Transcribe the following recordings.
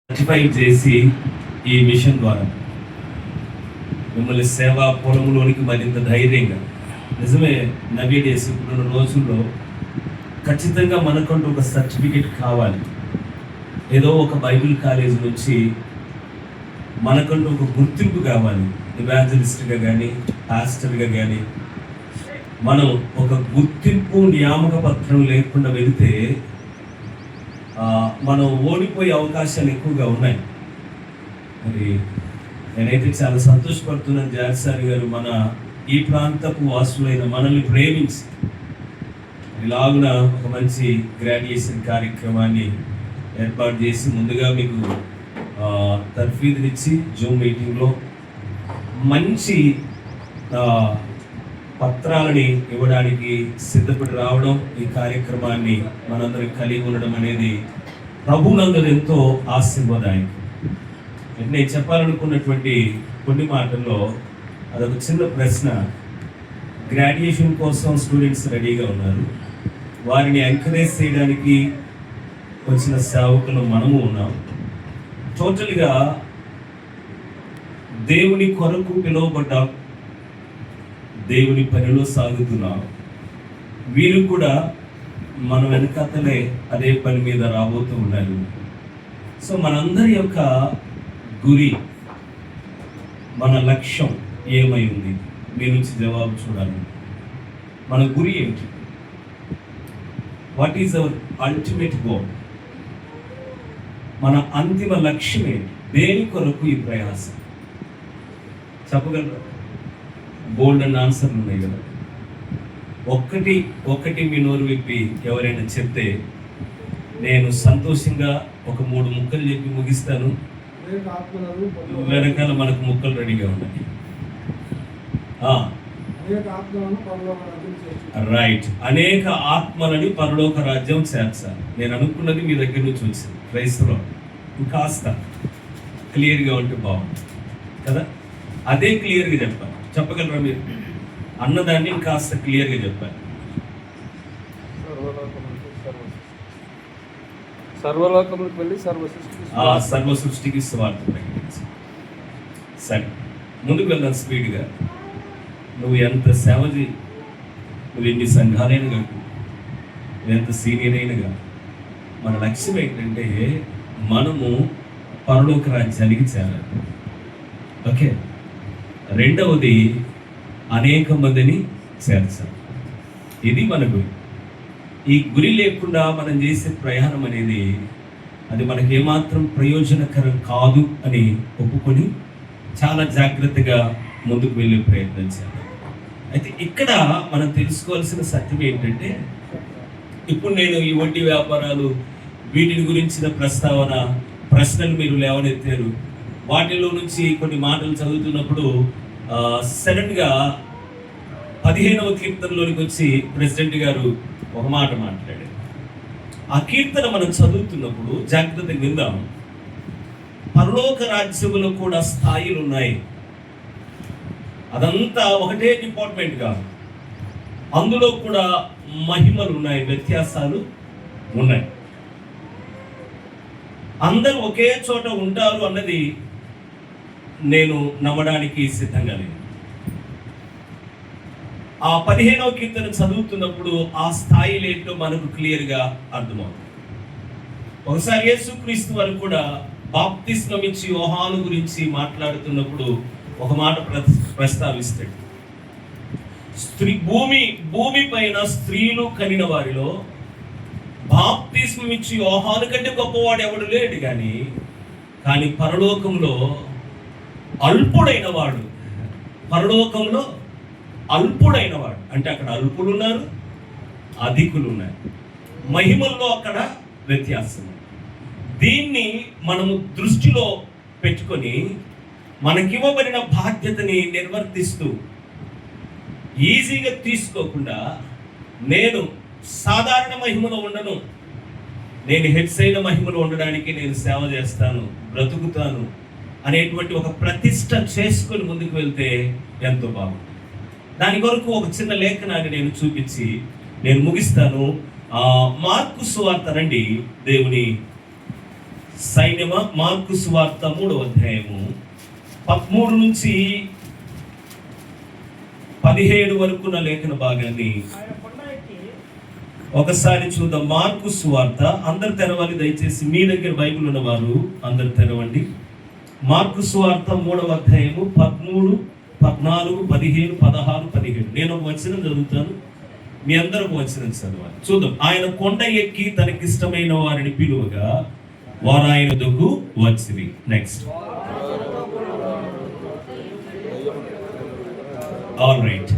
Certify చేసి ఈ machine ద్వారా మిమ్మల్ని సేవా పొలంలోనికి మరింత ధైర్యంగా, నిజమే నవీ డేస్ ఇప్పుడున్న రోజుల్లో ఖచ్చితంగా మనకంటూ ఒక సర్టిఫికేట్ కావాలి. ఏదో ఒక బైబిల్ కాలేజ్ నుంచి మనకంటూ ఒక గుర్తింపు కావాలి. ఇవాంజలిస్ట్గా కానీ పాస్టర్గా కానీ మనం ఒక గుర్తింపు నియామక పత్రం లేకుండా వెళితే మనం ఓడిపోయే అవకాశాలు ఎక్కువగా ఉన్నాయి. మరి నేనైతే చాలా సంతోషపడుతున్నాను, జార్సారి గారు మన ఈ ప్రాంతపు వాసులైన మనల్ని ప్రేమించి ఇలాగున ఒక మంచి గ్రాడ్యుయేషన్ కార్యక్రమాన్ని ఏర్పాటు చేసి ముందుగా మీకు తర్ఫీదునిచ్చి జూమ్ మీటింగ్లో మంచి పత్రాలని ఇవ్వడానికి సిద్ధపడి రావడం, ఈ కార్యక్రమాన్ని మనందరం కలిగి ఉండడం అనేది ప్రభునందరూ ఎంతో ఆశీర్వాదాయకం. నేను చెప్పాలనుకున్నటువంటి కొన్ని మాటల్లో అదొక చిన్న ప్రశ్న. గ్రాడ్యుయేషన్ కోసం స్టూడెంట్స్ రెడీగా ఉన్నారు, వారిని ఎంకరేజ్ చేయడానికి వచ్చిన సేవకులు మనము ఉన్నాం. టోటల్గా దేవుని కొరకు పిలువబడ్డాం, దేవుని పనిలో సాగుతున్నాం. వీరు కూడా మన వెనకాతలే అదే పని మీద రాబోతూ ఉన్నారు. సో మనందరి యొక్క గురి, మన లక్ష్యం ఏమై ఉంది? మీ నుంచి జవాబు చూడాలి. మన గురి ఏమిటి? What is our ultimate goal? మన అంతిమ లక్ష్యం ఏంటి? దేని కొరకు ఈ ప్రయాసం? చెప్పగలరా? బోల్డ్ అండ్ ఆన్సర్లు ఉన్నాయి కదా. ఒక్కటి మీ నోరు విప్పి ఎవరైనా చెప్తే నేను సంతోషంగా ఒక 3 ముక్కలు చెప్పి ముగిస్తాను. వెనకాల మనకు ముక్కలు రెడీగా ఉన్నాయి. రైట్, అనేక ఆత్మలని పరలోక రాజ్యం చేర్చాలి. నేను అనుకున్నది మీ దగ్గర నుంచి వచ్చింది. క్రైస్తవులు ఇంకాస్త క్లియర్గా ఉంటే బాగుంది కదా. అదే క్లియర్గా చెప్పాలి. చెప్పగలరా మీరు? అన్నదాన్ని ఇంకాస్త క్లియర్గా చెప్పాలి. సర్వలోకములకు వెళ్ళి సర్వ సృష్టికి సువార్త ప్రకటించాలి. సరే, ముందుకు వెళ్దాం స్పీడ్గా. నువ్వు ఎంత సేవ చేయి, నువ్వు ఎన్ని సంఘాలైన కట్టు, నువ్వు ఎంత సీనియర్ అయినగా, మన లక్ష్యం ఏంటంటే మనము పరలోక రాజ్యానికి చేరాలి. ఓకే. రెండవది, అనేక మందిని చేర్చాలి. ఇది మన గురి. ఈ గురి లేకుండా మనం చేసే ప్రయాణం అనేది అది మనకి ఏమాత్రం ప్రయోజనకరం కాదు అని ఒప్పుకొని చాలా జాగ్రత్తగా ముందుకు వెళ్ళే ప్రయత్నం చేయాలి. అయితే ఇక్కడ మనం తెలుసుకోవాల్సిన సత్యం ఏంటంటే, ఇప్పుడు నేను ఈ వడ్డీ వ్యాపారాలు వీటిని గురించిన ప్రశ్నలు మీరు లేవనెత్తారు. వాటిలో నుంచి కొన్ని మాటలు చదువుతున్నప్పుడు సడన్గా 15వ కీర్తనలోనికి వచ్చి ప్రెసిడెంట్ గారు ఒక మాట మాట్లాడారు. ఆ కీర్తన మనం చదువుతున్నప్పుడు జాగ్రత్తగా విందాం. పరలోక రాజ్యములో కూడా స్థాయిలు ఉన్నాయి. అదంతా ఒకటే డిపార్ట్మెంట్ కాదు, అందులో కూడా మహిమలు ఉన్నాయి, వ్యత్యాసాలు ఉన్నాయి. అందరూ ఒకే చోట ఉంటారు అన్నది నేను నమ్మడానికి సిద్ధంగా లేదు. ఆ 15వ కీర్తన చదువుతున్నప్పుడు ఆ స్థాయిలు ఏంటో మనకు క్లియర్గా అర్థమవుతుంది. ఒకసారి యేసుక్రీస్తు వారు కూడా బాప్తిస్మం ఇచ్చి యోహాను గురించి మాట్లాడుతున్నప్పుడు ఒక మాట ప్రస్తావిస్తాడు. భూమి పైన స్త్రీలు కనిన వారిలో బాప్తిస్మం ఇచ్చి యోహాను కంటే గొప్పవాడు ఎవడు లేడు, కానీ పరలోకంలో అల్పుడైన వాడు, పరలోకంలో అల్పుడైన వాడు అంటే అక్కడ అల్పులు ఉన్నారు, అధికులు ఉన్నారు. మహిమల్లో అక్కడ వ్యత్యాసం. దీన్ని మనము దృష్టిలో పెట్టుకొని మనకివ్వబడిన బాధ్యతని నిర్వర్తిస్తూ ఈజీగా తీసుకోకుండా, నేను సాధారణ మహిమలో ఉండను, నేను హెడ్సైన మహిమలో ఉండడానికి నేను సేవ చేస్తాను, బ్రతుకుతాను అనేటువంటి ఒక ప్రతిష్ట చేసుకొని ముందుకు వెళ్తే ఎంతో బాగుంది. దాని కొరకు ఒక చిన్న లేఖనాన్ని నేను చూపించి నేను ముగిస్తాను. మార్కు సువార్త రండి, దేవుని సైన్యమా, మార్కు సువార్త 3వ అధ్యాయము 13 నుంచి 17 వరకున్న లేఖన భాగాన్ని ఒకసారి చూద్దాం. మార్కు సువార్త, అందరు తెరవాలి దయచేసి, మీ దగ్గర బైబిల్ ఉన్నవారు అందరు తెరవండి. మార్కు సువార్త 3వ అధ్యాయము 13, 14, 15, 16, 17. నేను ఒక వచనం చదువుతాను, మీ అందరూ ఒక వచనం చదవాలి. చూద్దాం. ఆయన కొండ ఎక్కి తనకిష్టమైన వారిని పిలువగా వారు ఆయన వద్దకు వచ్చిరి. నెక్స్ట్. All right.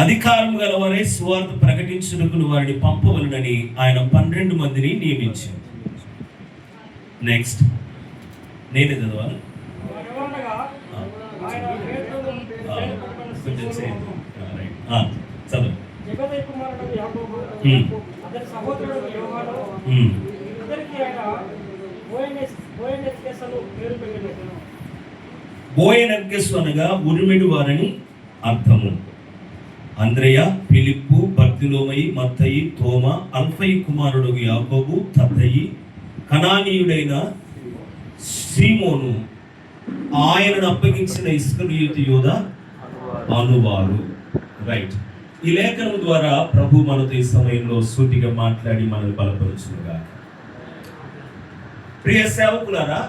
అధికారం గలవారే సువార్త ప్రకటించుటకు వారిని పంపవలనని ఆయన 12 మందిని నియమించారు. నెక్స్ట్. నేనే చదవాలి. కొంచెం సేపు. చదువు. బోయనర్కెసు అనగా ఉరిమిడి వారని అర్థము. అంద్రెయ, ఫిలిప్పు, బర్తిలోమయి, మత్తయి, తోమ, అల్ఫయి కుమారుడు యాకోబు, తద్దయి, కనానీయుడైన సీమోను, ఆయనను అప్పగించిన ఇస్కరియోతు యూద అనువారు. రైట్. ఈ లేఖనం ద్వారా ప్రభు మనతో ఈ సమయంలో సూటిగా మాట్లాడి మనల్ని బలపరుచునుగా. ప్రియ సేవకులారా,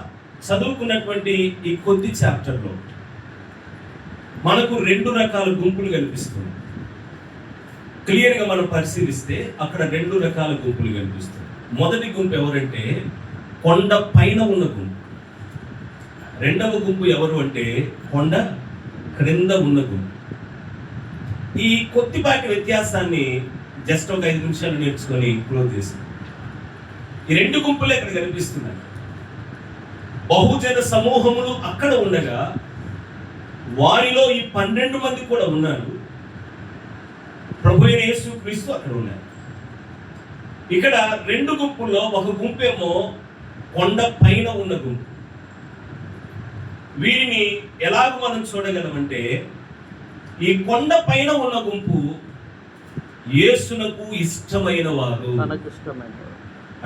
చదువుకున్నటువంటి ఈ కొద్ది చాప్టర్లో మనకు 2 రకాల గుంపులు కనిపిస్తుంది. క్లియర్గా మనం పరిశీలిస్తే అక్కడ 2 రకాల గుంపులు కనిపిస్తుంది. మొదటి గుంపు ఎవరంటే కొండ పైన ఉన్న గుంపు. రెండవ గుంపు ఎవరు అంటే కొండ క్రింద ఉన్న గుంపు. ఈ కొద్దిపాటి వ్యత్యాసాన్ని జస్ట్ ఒక 5 నిమిషాలు నేర్చుకొని క్లోజ్ చేస్తాం. ఈ 2 గుంపులు ఇక్కడ కనిపిస్తున్నాయి. బహుజన సమూహములు అక్కడ ఉండగా వారిలో ఈ 12 మంది కూడా ఉన్నారు. ప్రభువైన యేసుక్రీస్తు అక్కడ ఉన్నారు. ఇక్కడ 2 గుంపుల్లో ఒక గుంపేమో కొండ పైన ఉన్న గుంపు. వీరిని ఎలాగ మనం చూడగలమంటే, ఈ కొండ పైన ఉన్న గుంపు యేసునకు ఇష్టమైన వారు.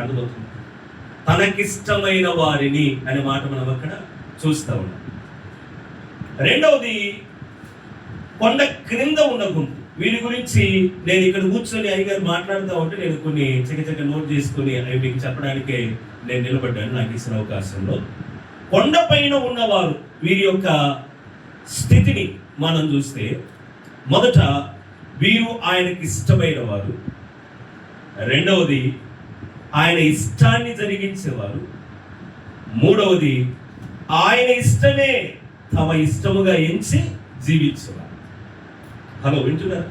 అర్థమవుతుంది? తనకిష్టమైన వారిని అనే మాట మనం అక్కడ చూస్తా ఉన్నాం. రెండవది కొండ క్రింద ఉన్న గుంపు. వీరి గురించి నేను ఇక్కడ కూర్చొని అయ్యగారు మాట్లాడుతూ ఉంటే నేను కొన్ని చక్కచక్క నోట్ చేసుకుని అవి మీకు చెప్పడానికే నేను నిలబడ్డాను నాకు ఇచ్చిన అవకాశంలో. కొండ పైన ఉన్నవారు వీరి యొక్క స్థితిని మనం చూస్తే, మొదట వీరు ఆయనకి ఇష్టమైన వారు. రెండవది ఆయన ఇష్టాన్ని జరిగించేవారు. మూడవది ఆయన ఇష్టమే తమ ఇష్టముగా ఎంచి జీవించేవారు. హలో, వింటున్నారా?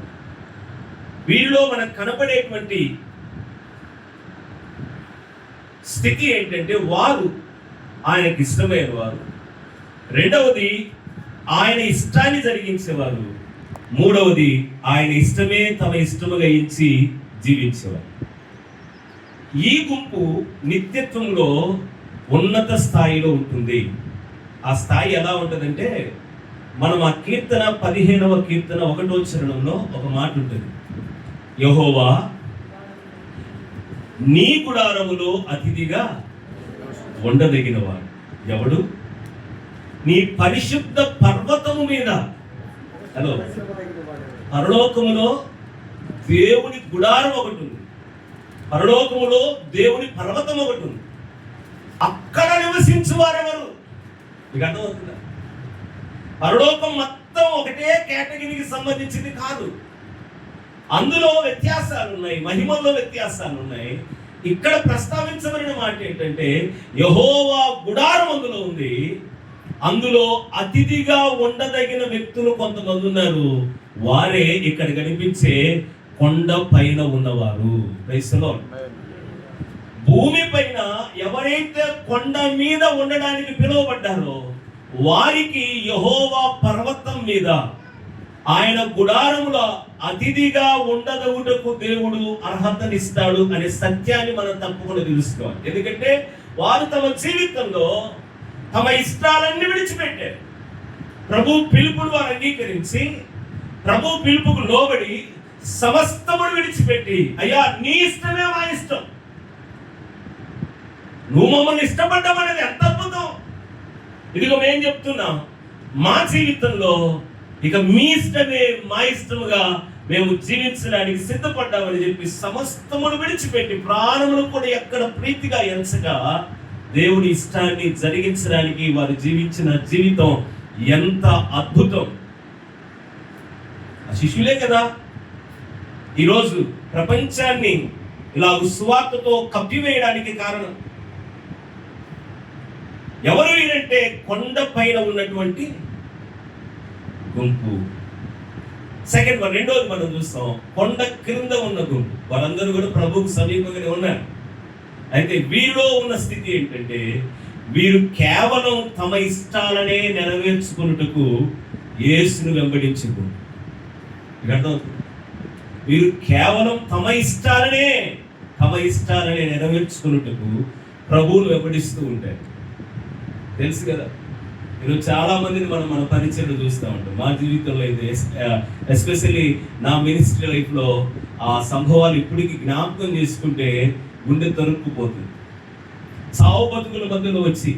వీరిలో మనకు కనపడేటువంటి స్థితి ఏంటంటే వారు ఆయనకి ఇష్టమైన వారు. రెండవది ఆయన ఇష్టాన్ని జరిగించేవారు. మూడవది ఆయన ఇష్టమే తమ ఇష్టముగా ఎంచి జీవించేవారు. ఈ గుంపు నిత్యత్వంలో ఉన్నత స్థాయిలో ఉంటుంది. ఆ స్థాయి ఎలా ఉంటుందంటే, మనం ఆ కీర్తన 15వ కీర్తన 1వ చరణంలో ఒక మాట ఉంటుంది. యెహోవా నీ గుడారములో అతిథిగా ఉండదగినవాడు ఎవడు? నీ పరిశుద్ధ పర్వతము మీద. హలో, పరలోకములో దేవుని గుడారం ఒకటి ఉంది. పరలోకములో దేవుని పర్వతం ఒకటి ఉంది. అక్కడ నివసించు వారెవరు? మీకు అర్థమవుతుందా? పరలోకం మొత్తం ఒకటే కేటగిరీకి సంబంధించింది కాదు. అందులో వ్యత్యాసాలు ఉన్నాయి, మహిమల్లో వ్యత్యాసాలు ఉన్నాయి. ఇక్కడ ప్రస్తావించబడిన మాట ఏంటంటే, యెహోవా గుడారం అందులో ఉంది. అందులో అతిథిగా ఉండదగిన వ్యక్తులు కొంతమంది ఉన్నారు. వారే ఇక్కడ కనిపించే కొండ పైన ఉన్నవారు. Praise the lord. భూమి పైన ఎవరైతే కొండ మీద ఉండడానికి పిలువబడ్డారో వారికి యెహోవా పర్వతం మీద ఆయన గుడారములో అతిథిగా ఉండదగుటకు దేవుడు అర్హతనిస్తాడు అనే సత్యాన్ని మనం తప్పకుండా తెలుసుకోవాలి. ఎందుకంటే వారు తమ జీవితంలో తమ ఇష్టాలన్నీ విడిచిపెట్టారు. ప్రభు పిలుపును వారు అంగీకరించి, ప్రభు పిలుపుకు లోబడి సమస్తమును విడిచిపెట్టి, అయ్యా నీ ఇష్టమే మా ఇష్టం, నువ్వు మమ్మల్ని ఇష్టపడ్డం అనేది ఎంత అద్భుతం. ఇదిగో మేము చెప్తున్నాం, మా జీవితంలో ఇక మీ ఇష్టమే మా ఇష్టముగా మేము జీవించడానికి సిద్ధపడ్డామని చెప్పి సమస్తమును విడిచిపెట్టి ప్రాణమును కూడా ఎక్కడ ప్రీతిగా ఎంచగా దేవుని ఇష్టాన్ని జరిగించడానికి వారు జీవించిన జీవితం ఎంత అద్భుతం. ఆ శిష్యులే కదా ఈరోజు ప్రపంచాన్ని ఇలా సువార్తతో కప్పివేయడానికి కారణం. ఎవరు వీరంటే కొండ పైన ఉన్నటువంటి గుంపు. రెండోది మనం చూస్తాం, కొండ క్రింద ఉన్న గుంపు. వాళ్ళందరూ కూడా ప్రభువుకు సమీపంగానే ఉన్నారు. అయితే వీరిలో ఉన్న స్థితి ఏంటంటే వీరు కేవలం తమ ఇష్టాలనే నెరవేర్చుకున్నట్టుకు యేసును వెంబడించు. వీరు కేవలం తమ ఇష్టాలనే నెరవేర్చుకున్నట్టుకు ప్రభువును వెంబడిస్తూ ఉంటారు. తెలుసు కదా, ఈరోజు చాలా మందిని మన పరిచయం చూస్తూ ఉంటాం. మా జీవితంలో అయితే ఎస్పెషల్లీ నా మినిస్ట్రీ లైఫ్లో ఆ సంభవాలు ఇప్పటికి జ్ఞాపకం చేసుకుంటే గుండె తరుక్కుపోతుంది. చావు బతుకుల మధ్యలో వచ్చి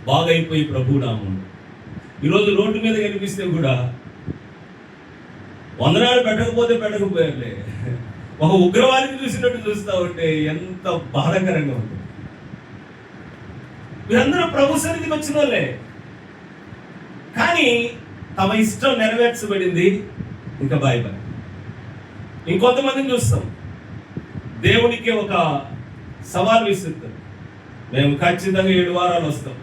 బాగైపోయి ప్రభు నామం ఈరోజు రోడ్డు మీద కనిపిస్తే కూడా వందనాలు పెట్టకపోయారులే, ఒక ఉగ్రవాదిని చూసినట్టు చూస్తూ ఉంటే ఎంత బాధాకరంగా ఉంటుంది. వీరందరూ ప్రభు సన్నిధికి వచ్చిన వాళ్ళే, కానీ తమ ఇష్టం నెరవేర్చబడింది. ఇంకా బాయ్. ఇంకొంతమందిని చూస్తాం, దేవునికి ఒక సవాల్ విసురుతారు, మేము ఖచ్చితంగా 7 వారాలు వస్తాం,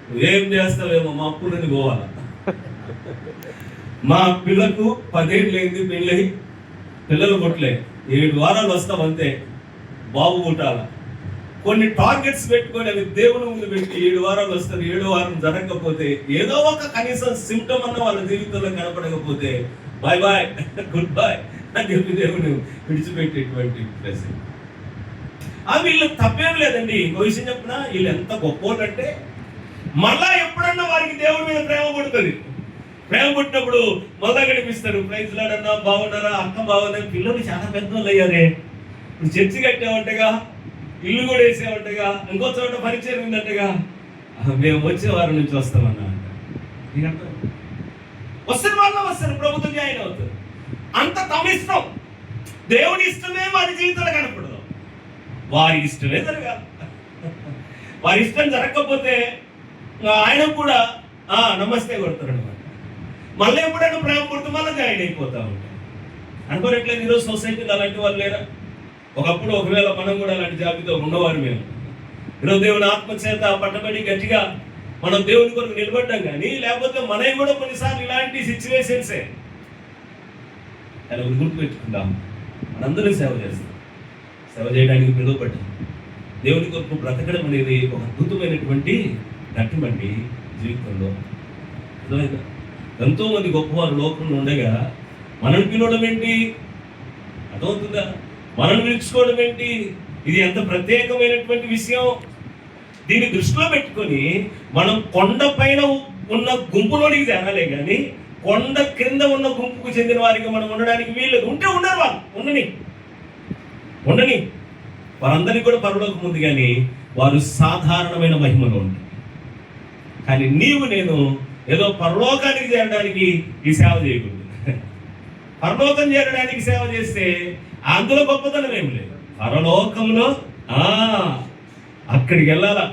నువ్వేం చేస్తావేమో మా అప్పులని పోవాలా, మా పిల్లకు 10 ఏళ్ళు అయింది పెళ్ళి, పిల్లలు పుట్టలే, 7 వారాలు వస్తాం అంతే, బాబు పుట్టాల. కొన్ని టార్గెట్స్ పెట్టుకొని అవి దేవుని ముందు పెట్టి 7 వారాలు వస్తారు, 7వ వారం జరగకపోతే ఏదో ఒక కనీసం సిమ్టమ్ అన్న వాళ్ళ జీవితంలో కనపడకపోతే బాయ్ బాయ్ గుడ్ బాయ్ అని చెప్పి దేవుని విడిచిపెట్టేటువంటి ప్రెసెంట్. వీళ్ళు తప్పేం లేదండి. ఇంకో విషయం చెప్పినా, వీళ్ళు ఎంత గొప్పోళ్ళంటే మళ్ళా ఎప్పుడన్నా వారికి దేవుడి మీద ప్రేమ పుడుతుంది. ప్రేమ పుట్టినప్పుడు మళ్ళా కనిపిస్తారు, ప్రైజ్ లాడన్నా బాగున్నారా, అక్క బాగున్నారు, పిల్లలు చాలా పెద్ద వాళ్ళు అయ్యారే, ఇప్పుడు చర్చి కట్టేవంటగా, ఇల్లు కూడా వేసేవంటగా, ఇంకో చోట పరిచయం ఉందంటగా, మేము వచ్చే వారం నుంచి వస్తామన్నా అంట. వస్తారు వాళ్ళ వస్తారు, ప్రభుత్వం జాయిన్ అవుతారు. అంత తమ ఇష్టం, దేవుని ఇష్టమే వారి జీవితంలో కనపడదు. వారి ఇష్టమే జరగాలి. వారి ఇష్టం జరగకపోతే ఆయన కూడా నమస్తే కొడతారు అనమాట. మళ్ళీ ఎప్పుడైనా ప్రేమ పుడుతూ మళ్ళీ జాయిన్ అయిపోతా ఉంటాం. అనుకోనట్లేదు ఈరోజు సొసైటీలో అలాంటి వాళ్ళు లేరా? ఒకప్పుడు ఒకవేళ మనం కూడా అలాంటి జాబితా ఉన్నవారు మేము. ఈరోజు దేవుని ఆత్మచేత పట్టబడి గట్టిగా మనం దేవుని కొరకు నిలబడ్డాం, కానీ లేకపోతే మనవి కూడా కొన్నిసార్లు ఇలాంటి సిచ్యువేషన్సే. అలా గుర్తుపెట్టుకుందాం, మనందరూ సేవ చేస్తాం, సేవ చేయడానికి పిలువబడ్డాం. దేవుని కొరకు బ్రతకడం అనేది ఒక అద్భుతమైనటువంటి ఘట్టమండి జీవితంలో. ఎంతో మంది గొప్పవారు లోకంలో ఉండగా మనం పిలవడం ఏంటి? అర్థమవుతుందా? మనం పిలుచుకోవడం ఏంటి? ఇది ఎంత ప్రత్యేకమైనటువంటి విషయం. దీన్ని దృష్టిలో పెట్టుకొని మనం కొండ పైన ఉన్న గుంపులోనికి చేరాలే కానీ కొండ క్రింద ఉన్న గుంపుకు చెందిన వారికి మనం ఉండడానికి వీల్లేదు. ఉంటే ఉండరు, వాళ్ళు ఉండని వారందరికీ కూడా పరలోకం ఉంది, కానీ వారు సాధారణమైన మహిమలో ఉంటారు. కానీ నీవు నేను ఏదో పరలోకానికి చేరడానికి ఈ సేవ చేయకూడదు. పరలోకం చేరడానికి సేవ చేస్తే అందులో గొప్పతనం ఏమి లేదు. పరలోకంలో అక్కడికి వెళ్ళాలా,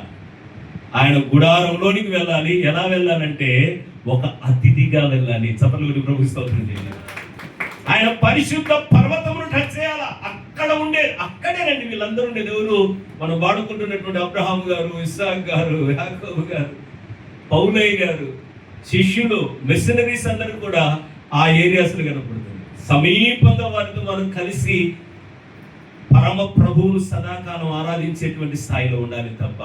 ఆయన గుడారంలోనికి వెళ్ళాలి. ఎలా వెళ్ళాలంటే ఒక అతిథిగా వెళ్ళాలి. చప్పట్లు ప్రభు స్తోత్రం చేయాలి. ఆయన పరిశుద్ధ పర్వతమును టచ్ చేయాలా. అక్కడేనండి వీళ్ళందరూ ఉండేది. ఎవరు? మనం వాడుకుంటున్నటువంటి అబ్రహాం గారు, ఇస్సాక్ గారు, యాకోబు గారు, పౌలయ్య గారు, శిష్యులు, మిషనరీస్ అందరూ కూడా ఆ ఏరియాస్లో కనపడుతుంది. సమీపంగా వారితో మనం కలిసి పరమ ప్రభువును సదాకాలం ఆరాధించేటువంటి స్థాయిలో ఉండాలి తప్ప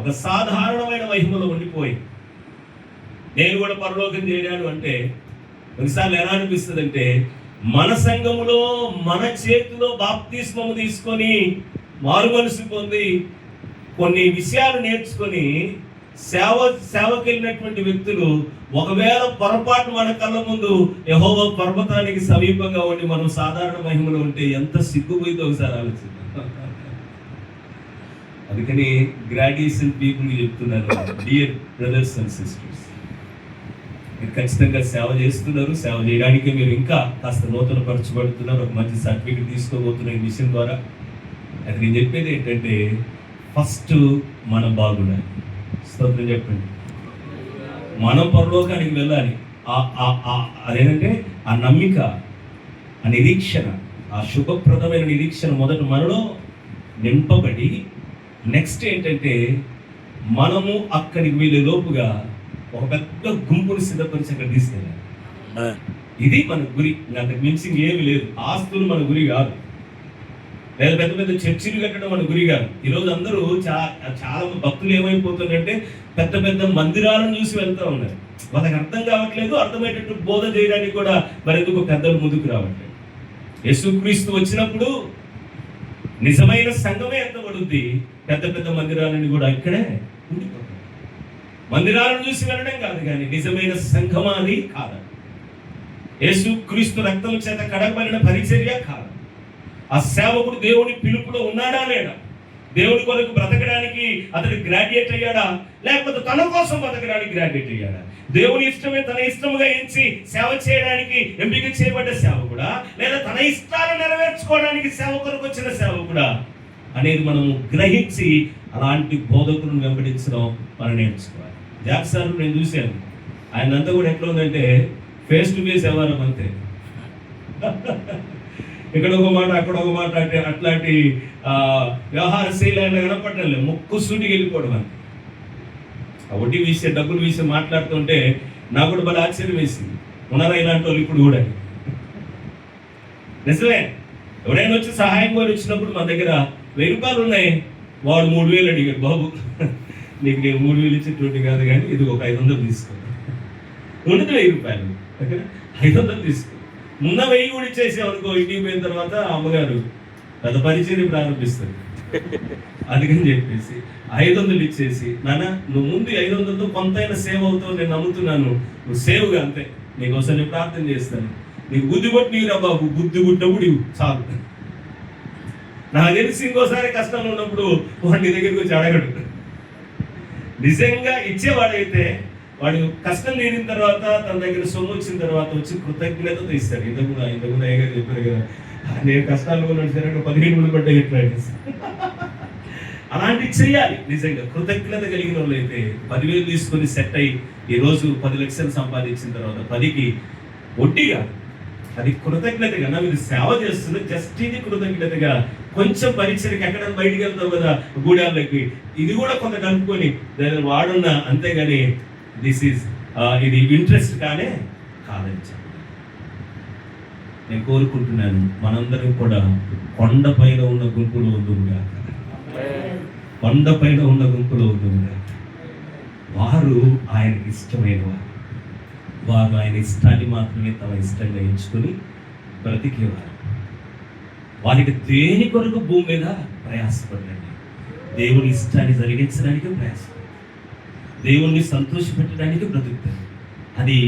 ఒక సాధారణమైన మహిమలో ఉండిపోయి నేను కూడా పరలోకం చేరాను అంటే కొన్నిసార్లు ఎలా అనిపిస్తుంది అంటే, మన సంఘములో మన చేతిలో బాప్తిస్మము తీసుకొని మారు మనసు పొంది కొన్ని విషయాలు నేర్చుకొని సేవకి వెళ్ళినటువంటి వ్యక్తులు ఒకవేళ పొరపాటు మన కళ్ళ ముందు యెహోవా పర్వతానికి సమీపంగా ఉండి మనం సాధారణ మహిమలో ఉంటే ఎంత సిగ్గుపోయితో ఒకసారి ఆలోచిద్దాం. అందుకని గ్రాడ్యుయేషన్ పీపుల్కి చెప్తున్నాను, డియర్ బ్రదర్స్ అండ్ సిస్టర్స్, మీరు ఖచ్చితంగా సేవ చేస్తున్నారు. సేవ చేయడానికి మీరు ఇంకా కాస్త నూతన పరచబడుతున్నారు. ఒక మంచి సర్టిఫికెట్ తీసుకోబోతున్న ఈ మిషన్ ద్వారా. అది నేను చెప్పేది ఏంటంటే, ఫస్ట్ మనం బాగుండాలి. స్తోత్రం చెప్పండి. మనం పరలోకానికి వెళ్ళాలి. అదేంటంటే ఆ నమ్మిక, ఆ నిరీక్షణ, ఆ శుభప్రదమైన నిరీక్షణ మొదట మనలో నింపబడి, నెక్స్ట్ ఏంటంటే మనము అక్కడికి వెళ్ళే లోపుగా ఒక పెద్ద గుంపుని సిద్ధపరిచి అక్కడ తీసుకెళ్ళాలి. ఇది మన గురి. అంతకు మించి ఏమి లేదు. ఆస్తులు మన గురి కాదు, లేదా పెద్ద పెద్ద చర్చిలు కట్టడం మన గురి కాదు. ఈరోజు అందరూ చాలా భక్తులు ఏమైపోతుందంటే పెద్ద పెద్ద మందిరాలను చూసి వెళ్తూ ఉన్నారు. వాళ్ళకి అర్థం కావట్లేదు. అర్థమయ్యేటట్టు బోధ చేయడానికి కూడా మరెందుకు పెద్దలు ముందుకు రావట్లేదు. యేసుక్రీస్తు వచ్చినప్పుడు నిజమైన సంఘమే ఎంతబడుద్ది, పెద్ద పెద్ద మందిరాలని కూడా ఇక్కడే ఉండిపోతుంది. మందిరాలను చూసి వెళ్ళడం కాదు, కానీ నిజమైన సంఘమా అది కాదు. యేసుక్రీస్తు రక్తం చేత కడగబడిన పరిచర్య కాదు. ఆ సేవకుడు దేవుని పిలుపులో ఉన్నాడా లేడా, దేవుని కొరకు బ్రతకడానికి అతడు గ్రాడ్యుయేట్ అయ్యాడా, లేకపోతే తన కోసం బ్రతకడానికి గ్రాడ్యుయేట్ అయ్యాడా, దేవుని ఇష్టమే తన ఇష్టముగా ఎంచి సేవ చేయడానికి ఎంపిక చేయబడ్డ సేవకుడా, లేదా తన ఇష్టాలను నెరవేర్చుకోవడానికి సేవ కొరకు వచ్చిన సేవకుడా అనేది మనము గ్రహించి అలాంటి బోధకులను వెంబడించడం మనం నేర్చుకోవాలి. జాక్సార్ నేను చూశాను, ఆయన అంతా కూడా ఎట్లా ఉందంటే ఫేస్ టు ఫేస్ వ్యవహారం అంతే. ఇక్కడ ఒక మాట అక్కడ ఒక మాట అంటే అట్లాంటి వ్యవహార శైలి అయినా కనపడలేదు. ముక్కు సూటికి వెళ్ళిపోవడం అని. ఆ వడ్డీ విషయం, డబ్బుల విషయం మాట్లాడుతుంటే నాకు కూడా బాగా ఆశ్చర్యం వేసింది. ఉన్నారా ఇలాంటి వాళ్ళు ఇప్పుడు కూడా? నిజమే. ఎవరైనా వచ్చి సహాయం కోరి వచ్చినప్పుడు మన దగ్గర 1000 రూపాయలు ఉన్నాయి, వాడు 3000 అడిగాడు. బాబు నీకు నేను 3000 ఇచ్చేటువంటి కాదు, కానీ ఇది ఒక 500 తీసుకో. ఉన్నది 1000 రూపాయలు, 500 తీసుకో. మున్న 1000 కూడా ఇచ్చేసామనుకో, ఇంటికి పోయిన తర్వాత అమ్మగారు పెద్ద పరిచయం ప్రారంభిస్తారు. అందుకని చెప్పేసి 500 ఇచ్చేసి, నాన్న నువ్వు ముందు 500తో కొంతైనా సేవ్ అవుతావు, నేను నమ్ముతున్నాను, నువ్వు సేవ్గా అంతే, నీకోసం నేను ప్రార్థన చేస్తాను, నీకు బుద్ధి కొట్టి నీరా బాబు, బుద్ధి పుట్టినప్పుడు ఇవ్వు చాలు. నాకు తెలిసి ఇంకోసారి కష్టంలో ఉన్నప్పుడు వాడు నీ దగ్గరికి వచ్చి అడగడు. నిజంగా ఇచ్చేవాడైతే వాడు కష్టం తీరిన తర్వాత తన దగ్గర సొమ్ము వచ్చిన తర్వాత వచ్చి కృతజ్ఞతతో ఇస్తాడు. ఇంతకుముందు అయ్యగారు చెప్పారు కదా, నేను కష్టాలు ఉన్నాడు సరే 15 మంది పడ్డాయి ఎట్లా. అలాంటివి చేయాలి. నిజంగా కృతజ్ఞత కలిగిన వాళ్ళు అయితే 10,000 తీసుకొని సెట్ అయ్యి ఈరోజు 10 లక్షలు సంపాదించిన తర్వాత 10కి వడ్డీగా, అది కృతజ్ఞతగా నా మీరు సేవ చేస్తుంది. జస్ట్ ఇది కృతజ్ఞతగా కొంచెం పరిచయకి ఎక్కడ బయటికి వెళ్తావు కదా గూడాలకి, ఇది కూడా కొంత కలుపుకొని దాన్ని వాడున్నా, అంతేగాని ఇది ఇంట్రెస్ట్ కానే కాదని చెప్పి నేను కోరుకుంటున్నాను. మనందరం కూడా కొండపైన ఉన్న గుంపులో ఉండుగా, కొండపైన ఉన్న గుంపులో ఉండుగా. వారు ఆయనకి ఇష్టమైన వారు ఆయన ఇష్టాన్ని మాత్రమే తమ ఇష్టంగా ఎంచుకొని బ్రతికేవారు. వారికి దేని కొరకు భూమి మీద ప్రయాసపడండి, దేవుని ఇష్టాన్ని జరిగించడానికి ప్రయాసపడండి, దేవుణ్ణి సంతోషపెట్టడానికి బ్రతుకుతారు. అది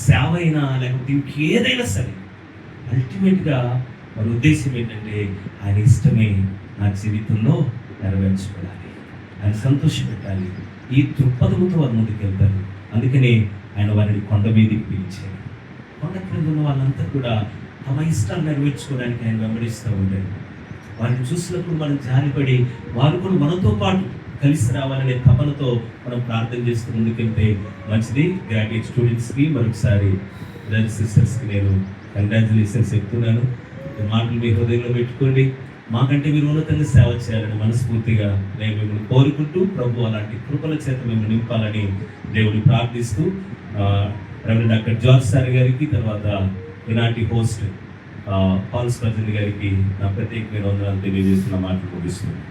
సేవ అయినా లేకపోతే ఇంకేదైనా సరే, అల్టిమేట్గా వారి ఉద్దేశం ఏంటంటే ఆయన ఇష్టమే నా జీవితంలో నెరవేర్చుకోవాలి, ఆయన సంతోషపెట్టాలి. ఈ దృక్పథంతో వారు ముందుకు వెళ్తారు. అందుకనే ఆయన వారిని కొండ మీదకి పిలిచారు. కొండ క్రింద ఉన్న వాళ్ళంతా కూడా తమ ఇష్టాలు నెరవేర్చుకోవడానికి ఆయన వెంబడిస్తూ ఉంటారు. వారిని చూసినప్పుడు మనం జాలిపడి వారు కూడా మనతో పాటు కలిసి రావాలనే తపనతో మనం ప్రార్థన చేస్తూ ముందుకెళ్తే మంచిది. గ్రాడ్యుయేట్ స్టూడెంట్స్కి మరొకసారి బ్రదర్స్ సిస్టర్స్కి నేను కంగ్రాచులేషన్స్ చెప్తున్నాను. ఈ మాటలు మీ హృదయంలో పెట్టుకోండి. మాకంటే మీరు ఉన్నతంగా సేవ చేయాలని మనస్ఫూర్తిగా నేను మిమ్మల్ని కోరుకుంటూ, ప్రభు అలాంటి కృపల చేత మిమ్మల్ని నింపాలని దేవుని ప్రార్థిస్తూ, రెవరెండ్ డాక్టర్ జార్జ్ సార్ గారికి, తర్వాత ఈనాటి హోస్ట్ పాల్ స్పర్జన్ గారికి నా ప్రత్యేకమైన వందనాలు తెలియజేస్తున్న మాటలు ముగిస్తున్నాను.